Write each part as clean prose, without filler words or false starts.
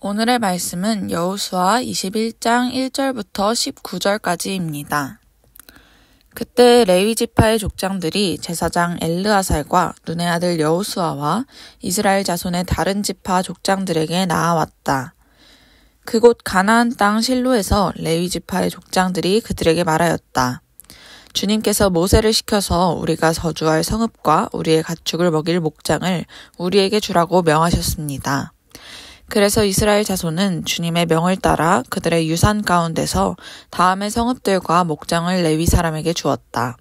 오늘의 말씀은 여호수아 21장 1절부터 19절까지입니다. 그때 레위 지파의 족장들이 제사장 엘르아살과 눈의 아들 여호수아와 이스라엘 자손의 다른 지파 족장들에게 나아왔다. 그곳 가나안 땅 실로에서 레위 지파의 족장들이 그들에게 말하였다. 주님께서 모세를 시켜서 우리가 거주할 성읍과 우리의 가축을 먹일 목장을 우리에게 주라고 명하셨습니다. 그래서 이스라엘 자손은 주님의 명을 따라 그들의 유산 가운데서 다음의 성읍들과 목장을 레위 사람에게 주었다.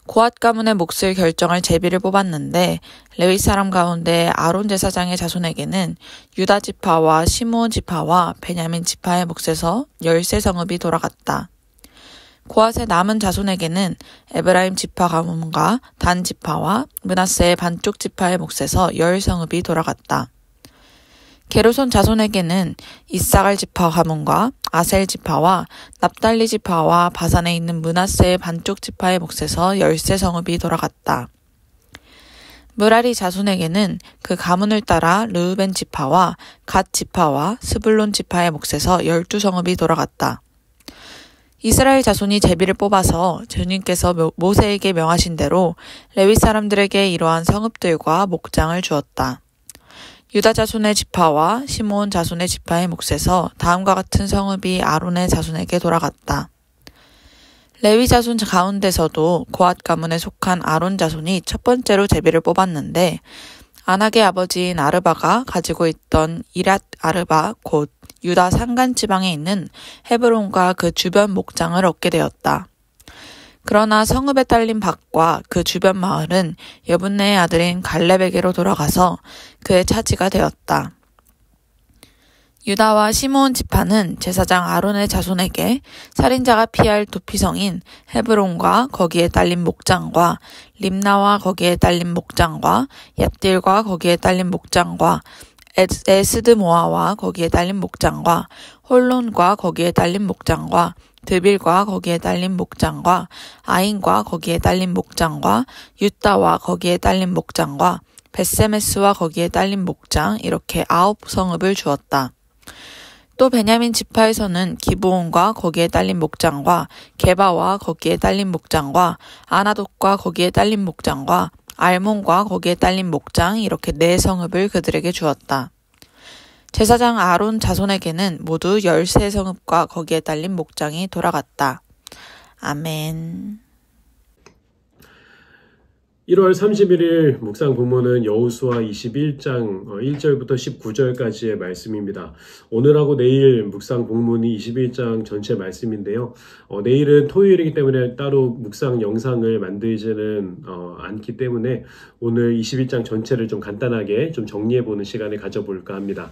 고앗 가문의 몫을 결정할 제비를 뽑았는데 레위 사람 가운데 아론 제사장의 자손에게는 유다 지파와 시므온 지파와 베냐민 지파의 몫에서 13성읍이 돌아갔다. 고앗의 남은 자손에게는 에브라임 지파 가문과 단 지파와 므낫세의 반쪽 지파의 몫에서 10성읍이 돌아갔다. 게르손 자손에게는 이사갈 지파 가문과 아셀 지파와 납달리 지파와 바산에 있는 므낫세의 반쪽 지파의 몫에서 13성읍이 돌아갔다. 므라리 자손에게는 그 가문을 따라 르우벤 지파와 갓 지파와 스불론 지파의 몫에서 12성읍이 돌아갔다. 이스라엘 자손이 제비를 뽑아서 주님께서 모세에게 명하신 대로 레위 사람들에게 이러한 성읍들과 목장을 주었다. 유다 자손의 지파와 시므온 자손의 지파의 몫에서 다음과 같은 성읍이 아론의 자손에게 돌아갔다. 레위 자손 가운데서도 고앗 가문에 속한 아론 자손이 첫 번째로 제비를 뽑았는데 아낙의 아버지인 아르바가 가지고 있던 이랏 아르바 곧 유다 산간 지방에 있는 헤브론과 그 주변 목장을 얻게 되었다. 그러나 성읍에 딸린 밭과 그 주변 마을은 여분네의 아들인 갈렙에게로 돌아가서 그의 차지가 되었다. 유다와 시므온 지파는 제사장 아론의 자손에게 살인자가 피할 도피성인 헤브론과 거기에 딸린 목장과 림나와 거기에 딸린 목장과 얏딜과 거기에 딸린 목장과 에스드모아와 거기에 딸린 목장과 홀론과 거기에 딸린 목장과 드빌과 거기에 딸린 목장과 아인과 거기에 딸린 목장과 유다와 거기에 딸린 목장과 벳세메스와 거기에 딸린 목장 이렇게 9성읍을 주었다. 또 베냐민 지파에서는 기브온과 거기에 딸린 목장과 게바와 거기에 딸린 목장과 아나돗과 거기에 딸린 목장과 알몬과 거기에 딸린 목장 이렇게 4성읍을 그들에게 주었다. 제사장 아론 자손에게는 모두 13성읍과 거기에 딸린 목장이 돌아갔다. 아멘. 1월 31일 묵상 본문은 여호수아 21장 1절부터 19절까지의 말씀입니다. 오늘하고 내일 묵상 본문이 21장 전체 말씀인데요. 내일은 토요일이기 때문에 따로 묵상 영상을 만들지는 않기 때문에 오늘 21장 전체를 좀 간단하게 좀 정리해보는 시간을 가져볼까 합니다.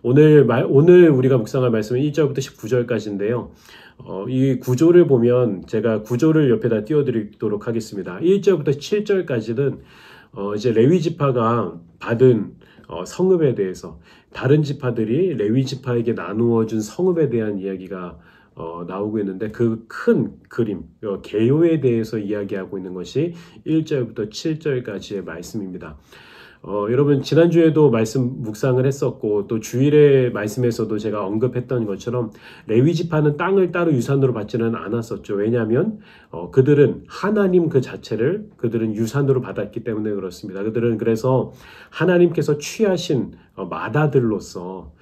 오늘 우리가 묵상할 말씀은 1절부터 19절까지인데요. 이 구조를 보면 제가 구조를 옆에다 띄워드리도록 하겠습니다. 1절부터 7절까지는 이제 레위 지파가 받은 성읍에 대해서 다른 지파들이 레위 지파에게 나누어 준 성읍에 대한 이야기가 나오고 있는데 그 큰 그림, 개요에 대해서 이야기하고 있는 것이 1절부터 7절까지의 말씀입니다. 여러분 지난주에도 말씀 묵상을 했었고 또 주일의 말씀에서도 제가 언급했던 것처럼 레위 지파는 땅을 따로 유산으로 받지는 않았었죠. 왜냐하면 그들은 하나님 그 자체를 그들은 유산으로 받았기 때문에 그렇습니다. 그들은 그래서 하나님께서 취하신 맏아들로서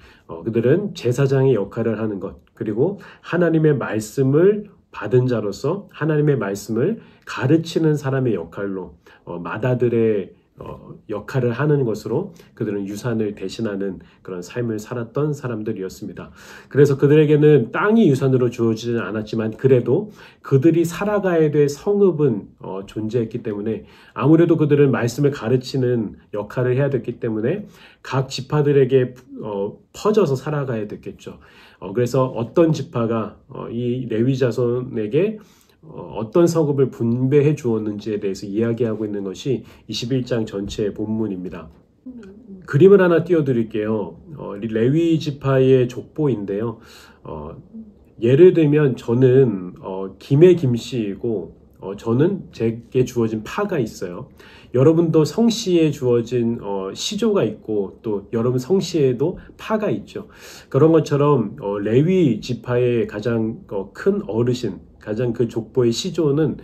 그들은 제사장의 역할을 하는 것 그리고 하나님의 말씀을 받은 자로서 하나님의 말씀을 가르치는 사람의 역할로 맏아들의 역할을 하는 것으로 그들은 유산을 대신하는 그런 삶을 살았던 사람들이었습니다. 그래서 그들에게는 땅이 유산으로 주어지지 않았지만 그래도 그들이 살아가야 될 성읍은 존재했기 때문에 아무래도 그들은 말씀을 가르치는 역할을 해야 됐기 때문에 각 지파들에게 퍼져서 살아가야 됐겠죠. 그래서 어떤 지파가 이 레위 자손에게 어떤 성읍을 분배해 주었는지에 대해서 이야기하고 있는 것이 21장 전체의 본문입니다. 그림을 하나 띄워드릴게요. 레위 지파의 족보인데요. 예를 들면 저는 김의 김씨이고 저는 제게 주어진 파가 있어요. 여러분도 성씨에 주어진 시조가 있고 또 여러분 성씨에도 파가 있죠. 그런 것처럼 레위 지파의 가장 큰 어르신, 가장 그 족보의 시조는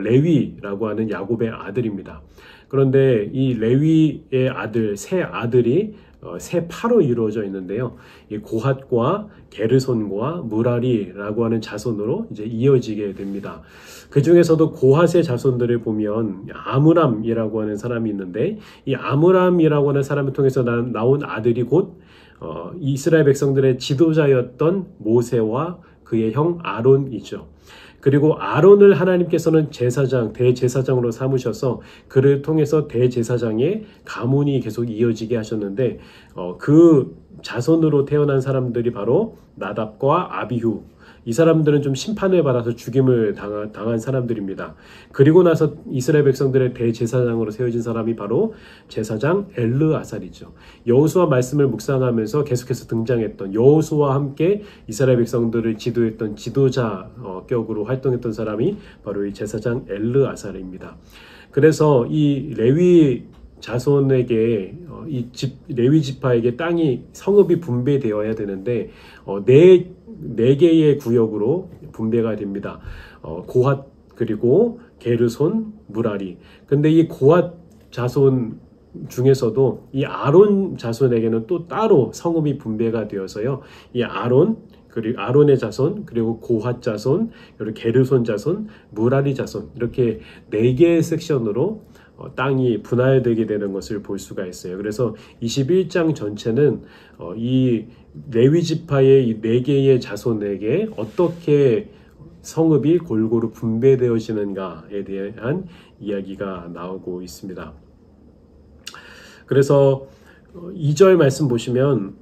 레위라고 하는 야곱의 아들입니다. 그런데 이 레위의 아들, 세 아들이 세 파로 이루어져 있는데요. 이 고핫과 게르손과 무라리라고 하는 자손으로 이제 이어지게 됩니다. 그 중에서도 고핫의 자손들을 보면 아므람이라고 하는 사람이 있는데, 이 아므람이라고 하는 사람을 통해서 나온 아들이 곧 이스라엘 백성들의 지도자였던 모세와 그의 형 아론이죠. 그리고 아론을 하나님께서는 제사장, 대제사장으로 삼으셔서 그를 통해서 대제사장의 가문이 계속 이어지게 하셨는데, 그 자손으로 태어난 사람들이 바로 나답과 아비후, 이 사람들은 좀 심판을 받아서 죽임을 당한 사람들입니다. 그리고 나서 이스라엘 백성들의 대제사장으로 세워진 사람이 바로 제사장 엘르아살이죠. 여호수아 말씀을 묵상하면서 계속해서 등장했던, 여호수아와 함께 이스라엘 백성들을 지도했던 지도자 격으로 활동했던 사람이 바로 이 제사장 엘르아살입니다. 그래서 이 레위 자손에게 레위 지파에게 땅이 성읍이 분배되어야 되는데 네 개의 구역으로 분배가 됩니다. 고핫 그리고 게르손, 무라리. 근데 이 고핫 자손 중에서도 이 아론 자손에게는 또 따로 성읍이 분배가 되어서요. 이 그리고 아론의 자손, 그리고 고핫 자손, 그리고 게르손 자손, 무라리 자손, 이렇게 네 개의 섹션으로 땅이 분할되게 되는 것을 볼 수가 있어요. 그래서 21장 전체는 이 레위 지파의 이 네 개의 자손에게 어떻게 성읍이 골고루 분배되어지는가에 대한 이야기가 나오고 있습니다. 그래서 2절 말씀 보시면,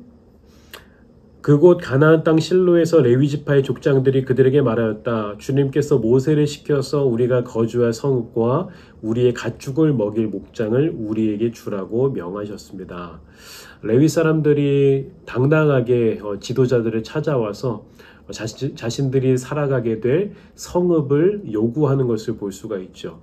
그곳 가나안 땅 실로에서 레위 지파의 족장들이 그들에게 말하였다. 주님께서 모세를 시켜서 우리가 거주할 성읍과 우리의 가축을 먹일 목장을 우리에게 주라고 명하셨습니다. 레위 사람들이 당당하게 지도자들을 찾아와서 자신들이 살아가게 될 성읍을 요구하는 것을 볼 수가 있죠.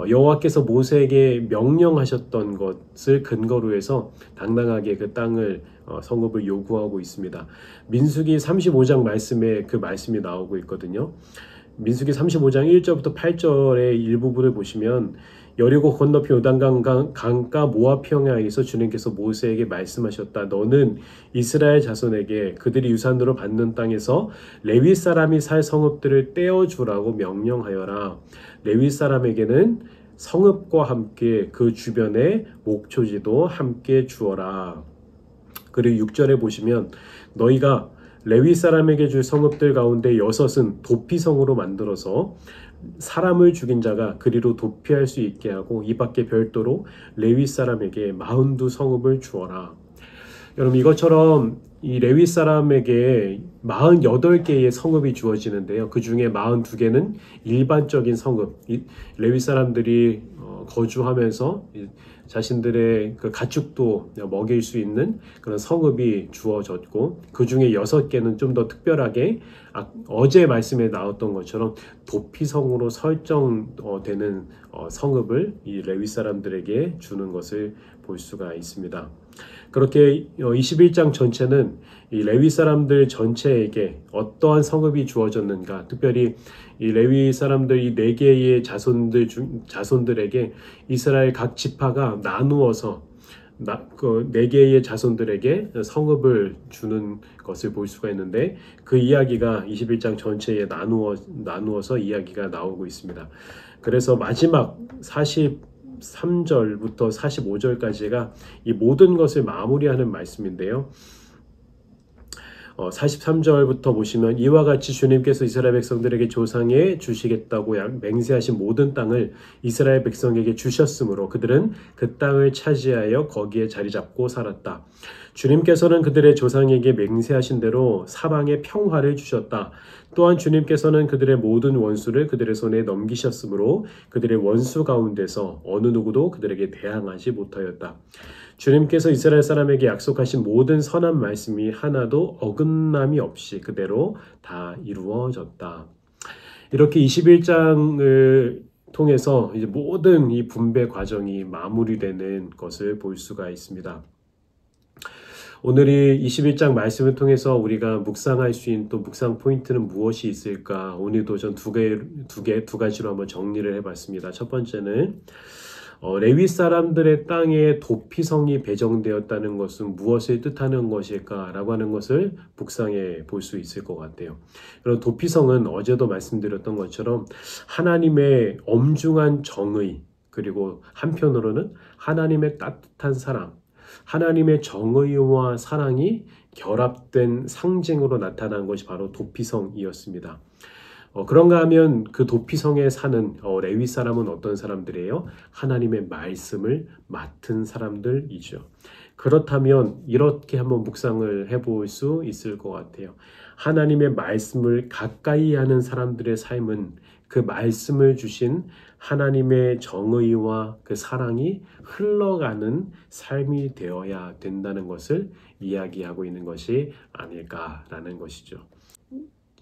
여호와께서 모세에게 명령하셨던 것을 근거로 해서 당당하게 그 땅을 성읍을 요구하고 있습니다. 민수기 35장 말씀에 그 말씀이 나오고 있거든요. 민수기 35장 1절부터 8절의 일부분을 보시면, 여리고 건너편 요단강 강가 모압 평야에서 주님께서 모세에게 말씀하셨다. 너는 이스라엘 자손에게 그들이 유산으로 받는 땅에서 레위 사람이 살 성읍들을 떼어주라고 명령하여라. 레위 사람에게는 성읍과 함께 그 주변에 목초지도 함께 주어라. 그리고 6절에 보시면, 너희가 레위 사람에게 줄 성읍들 가운데 6은 도피성으로 만들어서 사람을 죽인 자가 그리로 도피할 수 있게 하고 이 밖에 별도로 레위 사람에게 42성읍을 주어라. 여러분, 이것처럼 이 레위 사람에게 48개의 성읍이 주어지는데요. 그 중에 42개는 일반적인 성읍, 레위 사람들이 거주하면서 자신들의 그 가축도 먹일 수 있는 그런 성읍이 주어졌고, 그 중에 6개는 좀 더 특별하게 어제 말씀에 나왔던 것처럼 도피성으로 설정되는 성읍을 이 레위 사람들에게 주는 것을 볼 수가 있습니다. 그렇게 21장 전체는 이 레위 사람들 전체에게 어떠한 성읍이 주어졌는가, 특별히 이 레위 사람들 이 4개의 자손들에게 이스라엘 각 지파가 나누어서 그 4개의 자손들에게 성읍을 주는 것을 볼 수가 있는데, 그 이야기가 21장 전체에 나누어서 이야기가 나오고 있습니다. 그래서 마지막 43절부터 45절까지가 이 모든 것을 마무리하는 말씀인데요. 43절부터 보시면, 이와 같이 주님께서 이스라엘 백성들에게 조상에 주시겠다고 맹세하신 모든 땅을 이스라엘 백성에게 주셨으므로 그들은 그 땅을 차지하여 거기에 자리 잡고 살았다. 주님께서는 그들의 조상에게 맹세하신 대로 사방에 평화를 주셨다. 또한 주님께서는 그들의 모든 원수를 그들의 손에 넘기셨으므로 그들의 원수 가운데서 어느 누구도 그들에게 대항하지 못하였다. 주님께서 이스라엘 사람에게 약속하신 모든 선한 말씀이 하나도 어긋남이 없이 그대로 다 이루어졌다. 이렇게 21장을 통해서 이제 모든 이 분배 과정이 마무리되는 것을 볼 수가 있습니다. 오늘이 21장 말씀을 통해서 우리가 묵상할 수 있는 또 묵상 포인트는 무엇이 있을까? 오늘도 전 두 가지로 한번 정리를 해봤습니다. 첫 번째는 레위 사람들의 땅에 도피성이 배정되었다는 것은 무엇을 뜻하는 것일까라고 하는 것을 묵상해 볼 수 있을 것 같아요. 그럼 도피성은 어제도 말씀드렸던 것처럼 하나님의 엄중한 정의, 그리고 한편으로는 하나님의 따뜻한 사랑, 하나님의 정의와 사랑이 결합된 상징으로 나타난 것이 바로 도피성이었습니다. 그런가 하면 그 도피성에 사는 레위 사람은 어떤 사람들이에요? 하나님의 말씀을 맡은 사람들이죠. 그렇다면 이렇게 한번 묵상을 해볼 수 있을 것 같아요. 하나님의 말씀을 가까이 하는 사람들의 삶은 그 말씀을 주신 하나님의 정의와 그 사랑이 흘러가는 삶이 되어야 된다는 것을 이야기하고 있는 것이 아닐까라는 것이죠.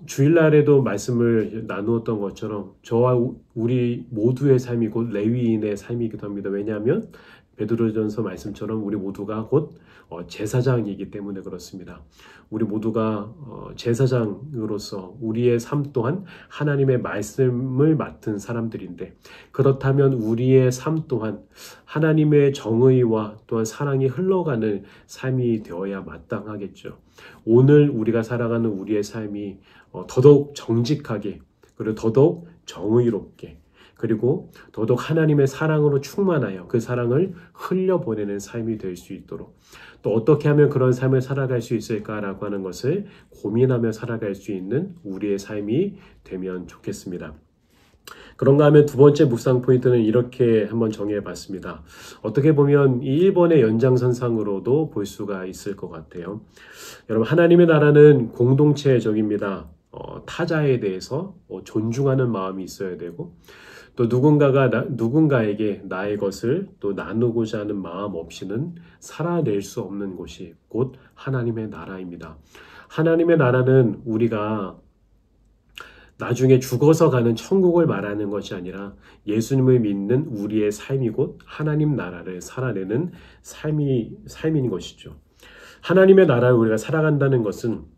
주일날에도 말씀을 나누었던 것처럼 저와 우리 모두의 삶이 곧 레위인의 삶이기도 합니다. 왜냐하면 베드로전서 말씀처럼 우리 모두가 곧 제사장이기 때문에 그렇습니다. 우리 모두가 제사장으로서 우리의 삶 또한 하나님의 말씀을 맡은 사람들인데, 그렇다면 우리의 삶 또한 하나님의 정의와 또한 사랑이 흘러가는 삶이 되어야 마땅하겠죠. 오늘 우리가 살아가는 우리의 삶이 더더욱 정직하게, 그리고 더더욱 정의롭게, 그리고 더더욱 하나님의 사랑으로 충만하여 그 사랑을 흘려보내는 삶이 될 수 있도록, 또 어떻게 하면 그런 삶을 살아갈 수 있을까라고 하는 것을 고민하며 살아갈 수 있는 우리의 삶이 되면 좋겠습니다. 그런가 하면 두 번째 묵상 포인트는 이렇게 한번 정해봤습니다. 어떻게 보면 이 1번의 연장선상으로도 볼 수가 있을 것 같아요. 여러분, 하나님의 나라는 공동체적입니다. 타자에 대해서 존중하는 마음이 있어야 되고, 또 누군가에게 나의 것을 또 나누고자 하는 마음 없이는 살아낼 수 없는 곳이 곧 하나님의 나라입니다. 하나님의 나라는 우리가 나중에 죽어서 가는 천국을 말하는 것이 아니라 예수님을 믿는 우리의 삶이 곧 하나님 나라를 살아내는 삶인 것이죠. 하나님의 나라를 우리가 살아간다는 것은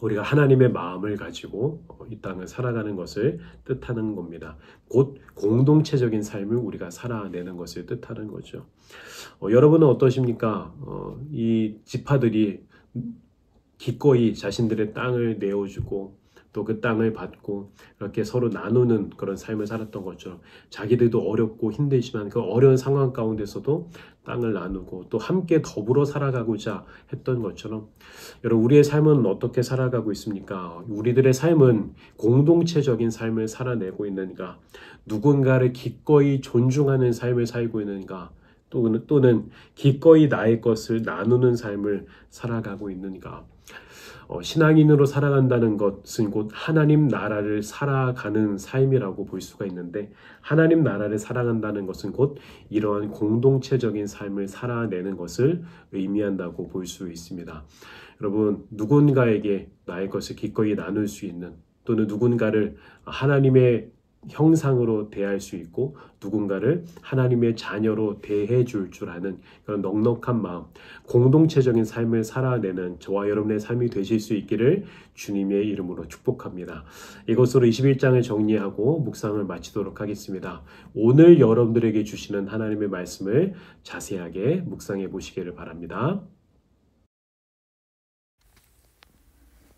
우리가 하나님의 마음을 가지고 이 땅을 살아가는 것을 뜻하는 겁니다. 곧 공동체적인 삶을 우리가 살아내는 것을 뜻하는 거죠. 여러분은 어떠십니까? 이 지파들이 기꺼이 자신들의 땅을 내어주고 또 그 땅을 받고 이렇게 서로 나누는 그런 삶을 살았던 것처럼, 자기들도 어렵고 힘들지만 그 어려운 상황 가운데서도 땅을 나누고 또 함께 더불어 살아가고자 했던 것처럼, 여러분, 우리의 삶은 어떻게 살아가고 있습니까? 우리들의 삶은 공동체적인 삶을 살아내고 있는가? 누군가를 기꺼이 존중하는 삶을 살고 있는가? 또는 기꺼이 나의 것을 나누는 삶을 살아가고 있는가? 신앙인으로 살아간다는 것은 곧 하나님 나라를 살아가는 삶이라고 볼 수가 있는데, 하나님 나라를 살아간다는 것은 곧 이러한 공동체적인 삶을 살아내는 것을 의미한다고 볼 수 있습니다. 여러분, 누군가에게 나의 것을 기꺼이 나눌 수 있는, 또는 누군가를 하나님의 형상으로 대할 수 있고 누군가를 하나님의 자녀로 대해 줄 아는 그런 넉넉한 마음, 공동체적인 삶을 살아내는 저와 여러분의 삶이 되실 수 있기를 주님의 이름으로 축복합니다. 이것으로 21장을 정리하고 묵상을 마치도록 하겠습니다. 오늘 여러분들에게 주시는 하나님의 말씀을 자세하게 묵상해 보시기를 바랍니다.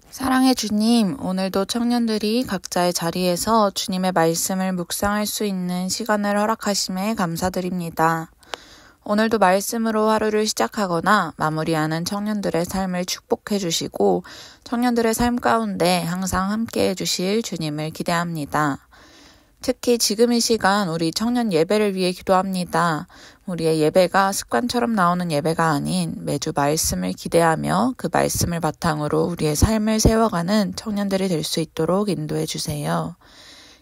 사랑의 주님, 오늘도 청년들이 각자의 자리에서 주님의 말씀을 묵상할 수 있는 시간을 허락하심에 감사드립니다. 오늘도 말씀으로 하루를 시작하거나 마무리하는 청년들의 삶을 축복해 주시고 청년들의 삶 가운데 항상 함께해 주실 주님을 기대합니다. 특히 지금 이 시간 우리 청년 예배를 위해 기도합니다. 우리의 예배가 습관처럼 나오는 예배가 아닌 매주 말씀을 기대하며 그 말씀을 바탕으로 우리의 삶을 세워가는 청년들이 될 수 있도록 인도해 주세요.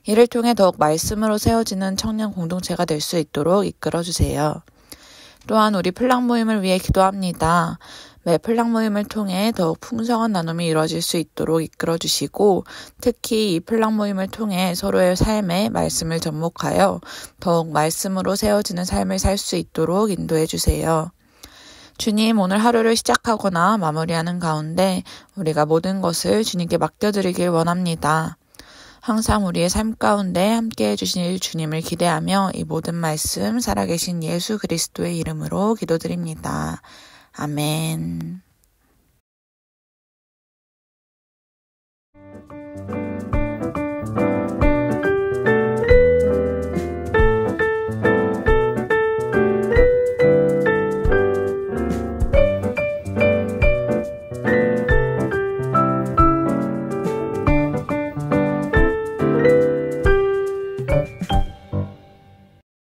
이를 통해 더욱 말씀으로 세워지는 청년 공동체가 될 수 있도록 이끌어 주세요. 또한 우리 플랑 모임을 위해 기도합니다. 매 플랑 모임을 통해 더욱 풍성한 나눔이 이루어질 수 있도록 이끌어 주시고 특히 이 플랑 모임을 통해 서로의 삶에 말씀을 접목하여 더욱 말씀으로 세워지는 삶을 살 수 있도록 인도해 주세요. 주님, 오늘 하루를 시작하거나 마무리하는 가운데 우리가 모든 것을 주님께 맡겨드리길 원합니다. 항상 우리의 삶 가운데 함께해 주실 주님을 기대하며 이 모든 말씀 살아계신 예수 그리스도의 이름으로 기도드립니다. 아멘.